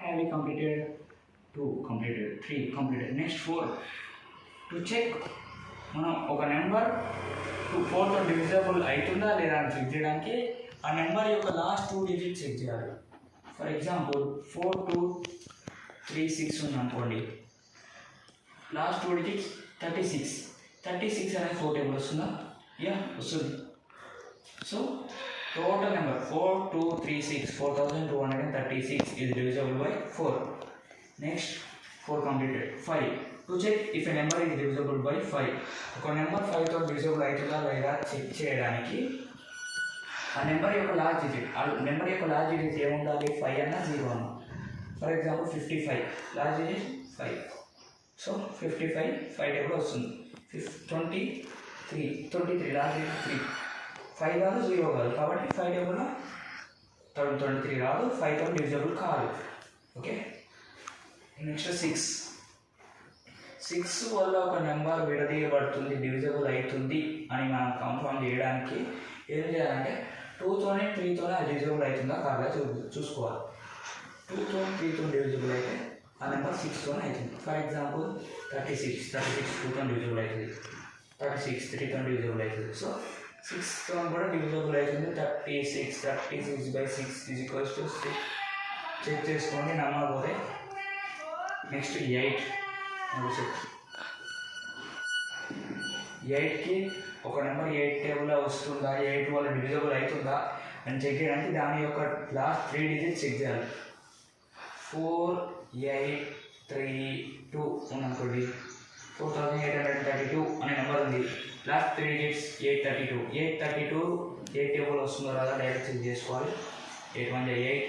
have we completed? 2 completed, 3 completed. Next 4. To check మనం ఒక number 4తో divisible అవుతుందా లేదా అని చెక్ చేయడానికి ఆ నెంబర్ యొక్క లాస్ట్ 2 డిజిట్స్ చెక్ చేయాలి. ఫర్ ఎగ్జాంపుల్ 4236 ఉంది అనుకోండి, లాస్ట్ 2 డిజిట్స్ 36 అనేది 4 టేబుల్ వస్తుందా? వస్తుంది. So total number 4236 4236 is divisible by 4. Next 4 completed. 5. To check if a number is divisible by 5. ఒక నెంబర్ 5 తో డివిజిబుల్ అవుతుందా లేదా చెక్ చేయడానికి ఆ నెంబర్ యొక్క లాస్ట్ డిజిట్ ఏముండాలి? 5 అన్నా 0 అన్నా. For example 55 last digit 5. So 55 5 table వస్తుంది. 23 లాస్ట్ డిజిట్ 3. 5 కాదు 0 కాదు కాబట్టి 5 టేబుల్ 23 రాదు, 5 తో డివిజిబుల్ కాదు. ఓకే. నెక్స్ట్ 6 వల్ల ఒక నెంబర్ విడదీయబడుతుంది, డివిజిబుల్ అవుతుంది అని మనం కన్ఫర్మ్ చేయడానికి ఏం చేయాలంటే 2తోనే 3తోనే అది డివిజిబుల్ అవుతుందా కాదా చూసుకోవాలి. 2తో 3తో డివిజిబుల్ అయితే ఆ నెంబర్ 6తోనే అవుతుంది. ఫర్ ఎగ్జాంపుల్ 36 2తో డివిజిబుల్ అవుతుంది, 36 3తో డివిజిబుల్ అవుతుంది. సో 6తో కూడా డివిజిబుల్ అవుతుంది. 36/6 is equals to 6. చెక్ చేసుకోండి నమ్మకపోతే. నెక్స్ట్ 8కి ఒక నెంబర్ 8 టేబుల్లో వస్తుందా, 8 వల్ల డివిజిబుల్ అవుతుందా అని చెక్ చేయడానికి దాని యొక్క లాస్ట్ 3 డిజిట్స్ చెక్ చేయాలి. 4832 ఉందనుకోండి, 4832 అనే నెంబర్ ఉంది. లాస్ట్ 3 డిజిట్స్ 832 8 టేబుల్ వస్తుందో రాదా డైరెక్ట్ చెక్ చేసుకోవాలి. 8 1 8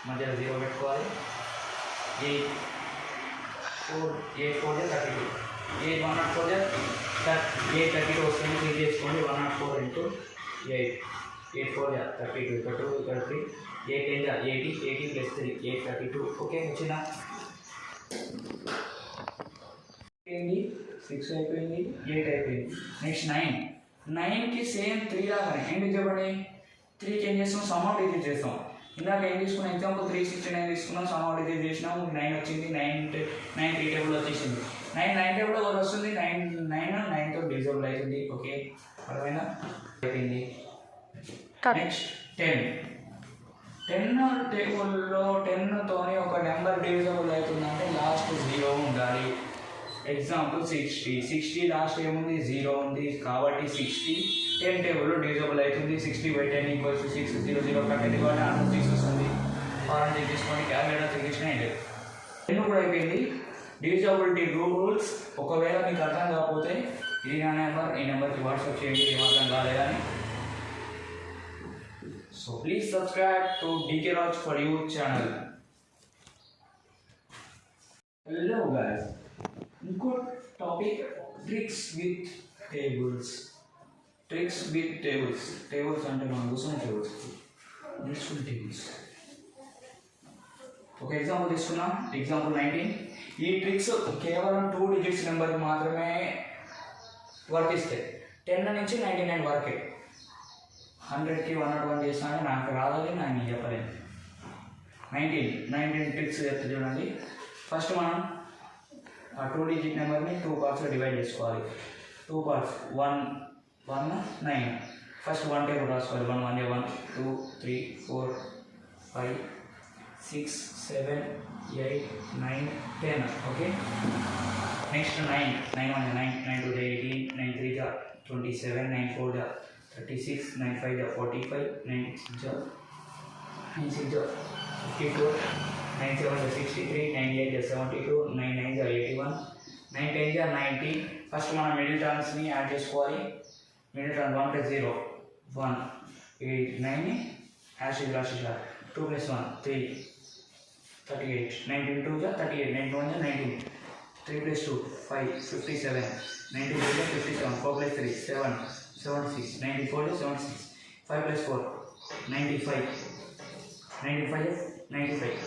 మధ్యలో 0 పెట్టుకోవాలి. 8 4 32 8 104 832 వస్తుంది. చెక్ చేసుకోండి. 104 into 8 8 4 32 ఇక్కడ 2 ఇక్కడ 3 8 10 80 80 plus 3 832. ఓకే వచ్చిందా? 6 అయిపోయింది, 8 అయిపోయింది. నెక్స్ట్ 9కి సేమ్ 3 లాగానే ఏంటి చెప్పండి. 3కి ఏం చేస్తాం? సమ్ ఆఫ్ డిజిట్ చేస్తాం. ఇందాక ఏం తీసుకున్నాం? ఎగ్జాంపుల్ 369 తీసుకున్నాం, సమ్ ఆఫ్ డిజిట్ చేసినాం, 9 వచ్చింది. 9 3 టేబుల్ వచ్చేసింది. 9 టేబుల్ ఎవరు వస్తుంది? 9తో డివిజిబుల్ అవుతుంది. ఓకే అర్థమైనా? అయిపోయింది. నెక్స్ట్ 10 టేబుల్లో 10తోని ఒక నెంబర్ డివిజిబుల్ అవుతుందంటే లాస్ట్ 0 ఉండాలి. ఎగ్జాంపుల్ 60 లాస్ట్ ఏముంది? 0 ఉంది కాబట్టి 60 10 టేబుల్లో డివిజిబుల్ అవుతుంది. 60/10 = 6 0 0 కట్టేది కాబట్టి ఆన్సర్ 6 వస్తుంది. ఫారెన్ చెక్ చేసుకోండి. క్యాలిక్యులేటర్ చెక్ చేసినా ఏంటి 10 కూడా అయిపోయింది. డివిజిబిలిటీ రూల్స్ ఒకవేళ మీకు అర్థం కాకపోతే ఇది నా నెంబర్, ఈ నెంబర్కి వాట్సాప్ చేయండి ఏం అర్థం కాలేదని. So please subscribe to DK Raj for You channel. Hello guys, ఇంకో టాపిక్ ట్రిక్స్ విత్ టేబుల్స్ అంటే మనం కూర్చొని టేబుల్స్, యూస్ఫుల్ టేబుల్స్. ఒక ఎగ్జాంపుల్ తీసుకున్నాం. ఎగ్జాంపుల్ 19. ఈ ట్రిక్స్ కేవలం 2 డిజిట్స్ నెంబర్కి మాత్రమే వర్తిస్తాయి. 10 నుంచి 99 వరకే. 100కి 101 చేస్తాను నాకు రాదని నాకు చెప్పలేను. 19 ట్రిక్స్ చెప్తే చూడండి. ఫస్ట్ మనం ఆ 2 డిజిట్ నెంబర్ని 2 పార్ట్స్లో డివైడ్ చేసుకోవాలి. 2 పార్ట్స్ 1 9. ఫస్ట్ 1 టేబుల్ రాసుకోవాలి. 1 1 1 2 3 4 5 6 7 8 9 10. ఓకే. నెక్స్ట్ 9 1 9 9 2 18 9 3 27 9 4 36 9 5 45 9 6 52 9 7 63 9 8 72 9 9 81 9 10 90. ఫస్ట్ మనం మిడిల్ టర్మ్స్ని యాడ్ చేసుకోవాలి. Middle term 1 + 0 1 8 9 hash 2 + 1 3 38 19 2 38 19 1 19 3 + 2 5 57 19 2 57 4 + 3 7 76 94 76 5 + 4 95 95 95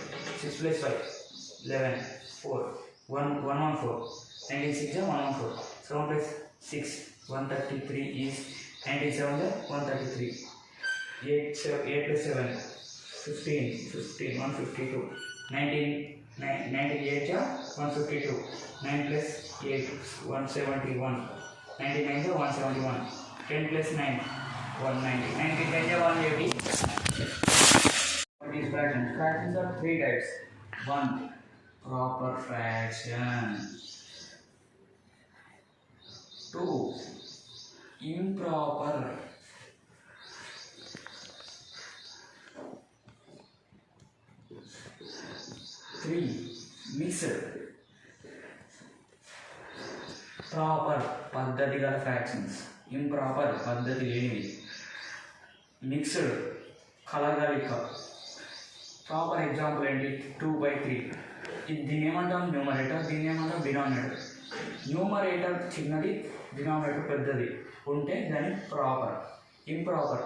6 + 5 11 4 1 114 96 114 7 + 6 133 is 97 133 8 + 7 15 152 98 152. 9 plus 8 171. 99 171. 10 plus 9 190. 90 10 180. What is fractions? Fractions are three types. 1. Proper fraction. 2. Improper. 3. Mixed. Proper పద్ధతి గల ఫ్రాక్షన్స్, ఇంప్రాపర్ పద్ధతి లేనివి, మిక్స్డ్ కలగలిక. ప్రాపర్ ఎగ్జాంపుల్ ఏంటి? 2/3. దీన్ని ఏమంటాం? న్యూమరేటర్. దీన్ని ఏమంటాం? డినామినేటర్. న్యూమరేటర్ చిన్నది, డినామినేటర్ పెద్దది ఉంటే దాన్ని ప్రాపర్. ఇంప్రాపర్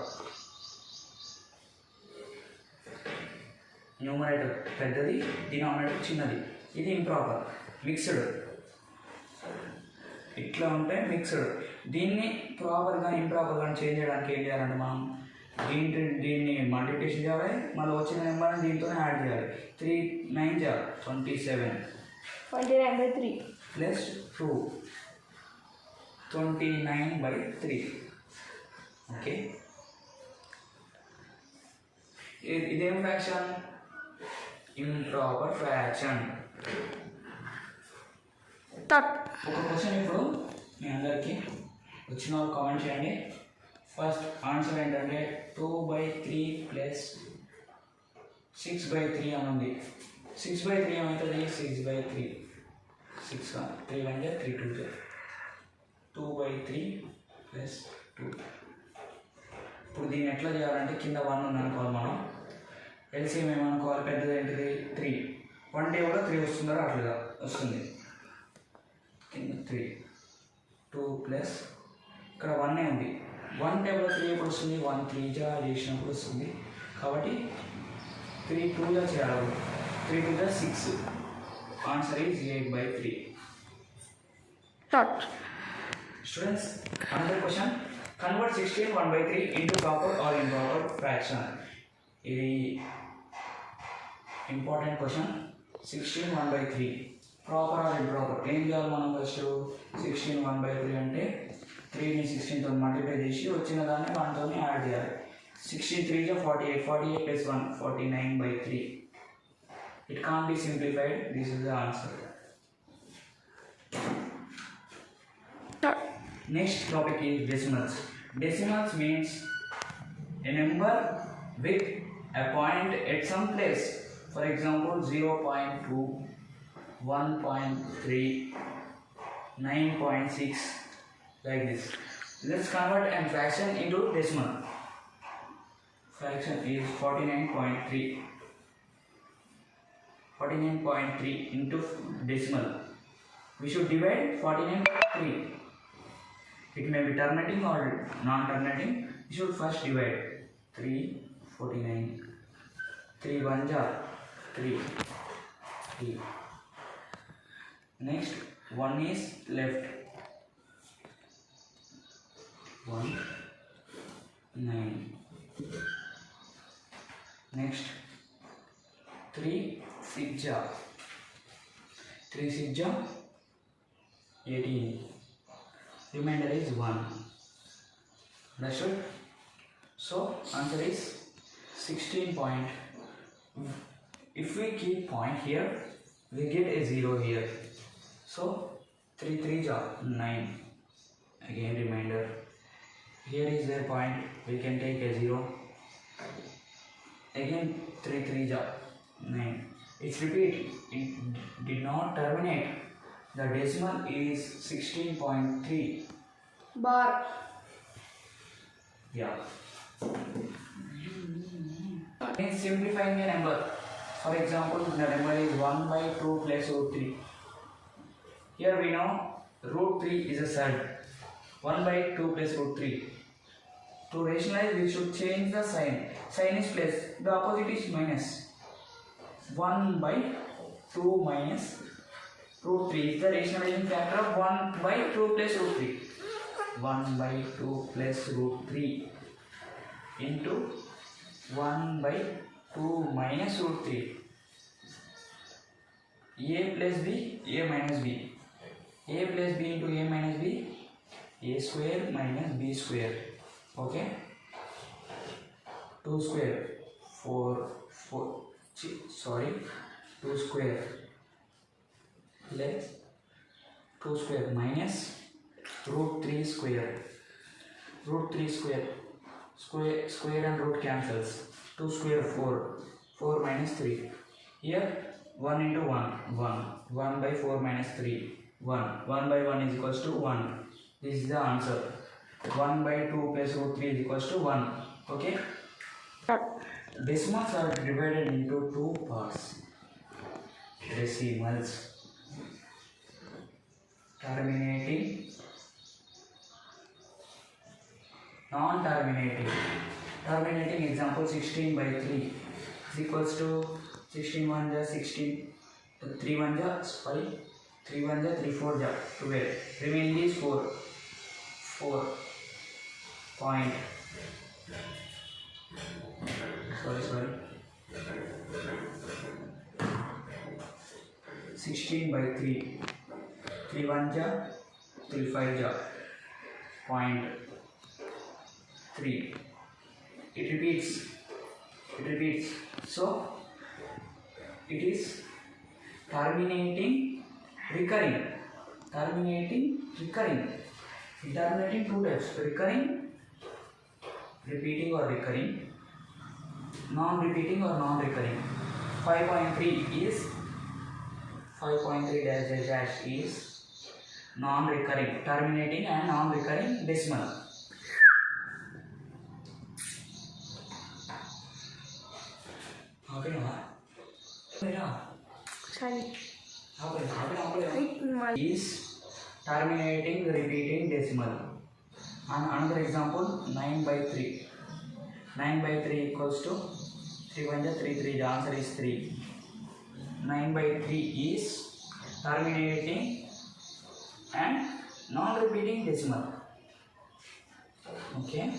న్యూమరేటర్ పెద్దది, డినామినేటర్ చిన్నది, ఇది ఇంప్రాపర్. మిక్స్డ్ ఇట్లా ఉంటే మిక్స్డ్. దీన్ని ప్రాపర్గా ఇంప్రాపర్గా చేంజ్ చేయడానికి ఏం చేయాలంటే మనం దీన్ని మల్టిప్లికేషన్ చేయాలి, మళ్ళీ వచ్చిన నెంబర్ని దీంతోనే యాడ్ చేయాలి. 3 9 27 29/3 ప్లస్ 2 29/3. ఓకే, ఇదేం ఫ్రాక్షన్? Improper fraction. ఒక క్వశ్చన్ ఇప్పుడు మీ అందరికీ వచ్చిన వాళ్ళు కామెంట్ చేయండి. ఫస్ట్ ఆన్సర్ ఏంటంటే 2/3 ప్లస్ 6/3 అని ఉంది. 6/3 ఏమవుతుంది? 6/3 6 3 1 3 2 2/3 ప్లస్ 2. ఇప్పుడు దీన్ని ఎట్లా చేయాలంటే కింద 1 ఉంది అనుకోవాలి మనం. ఎల్సిఎం ఏమనుకోవాలి? పెద్దది ఏంటిది? 3. 1 టేబుల్లో 3 వస్తుందో అట్లా వస్తుంది. కింద 3 2 ప్లస్ ఇక్కడ 1 ఉంది. 1 టేబుల్లో 3 ఎప్పుడు వస్తుంది? 1 3 చేసినప్పుడు వస్తుంది. కాబట్టి 3 2 చేయాలి. 3 2 6. Answer is 8/3. Students, another question. Convert 16 1/3 into proper or improper fraction. ఇది important question. 16 1/3 proper or improper. ఏం చేయాలి మనం? ఫస్ట్ 16 1/3 అంటే 3ని 16తో మల్టిప్లై చేసి వచ్చిన దాన్ని 1తో యాడ్ చేయాలి. 16 3 48. 48 plus 1 49/3. It can't be simplified. This is the answer. Next topic is decimals. Decimals means a number with a point at some place. For example, 0.2, 1.3, 9.6, like this. Let's convert a fraction into decimal. Fraction is 49.3. 49.3 into decimal. We should divide 49 by 3. It may be terminating or non-terminating. You should first divide. 3 49. 3 1 3 3. Next 1 is left. 1 9. Next 3 6 3 6 18. Remainder is 1. Understood? So answer is 16 point. If we keep point here, we get a 0 here. So 3 3 9. Again remainder. Here is their point. We can take a 0. Again 3 3 9. It's repeat. It did not terminate. The decimal is 16.3. Bar. Yeah. In simplifying a number, for example, the number is 1/2 plus √3. Here we know √3 is a surd. 1/2 plus √3. To rationalize, we should change the sign. Sign is plus. The opposite is minus. 1/2 minus √3 is the rationalizing factor of 1/2 plus √3. 1/2 plus √3 into 1/2 minus √3. a plus b, a minus b. A plus b into a minus b, a square minus b square. Okay. 2 square 2 square plus 2 square minus root 3 square. Root 3 square. Square and root cancels. 2 square 4 minus 3. Here 1 into 1 1 by 4 minus 3 1 by 1 is equals to 1. This is the answer. 1 by 2 plus root 3 is equals to 1. Okay. Decimals are divided into two parts. Decimals. Terminating, non-terminating. Terminating, example 16 by 3 is equals to 16 1 ja 16, 3 1 ja 5, 3 1 ja 3 4 ja 12. Remaining is 4 point. Sorry. 16 by 3. 3 1 ja 3 5 ja point 3. It repeats. So it is terminating recurring. Terminating two types: recurring, repeating or recurring, non-repeating or non-recurring. 5.3 is 5.3 dash is non-recurring, terminating and non-recurring decimal. Sorry. Is terminating repeating decimal. And another example 9 by 3. 9 by 3 equals to 3 1 ja 3 3. The answer is 3. 9 by 3 is terminating and non-repeating decimal. Okay.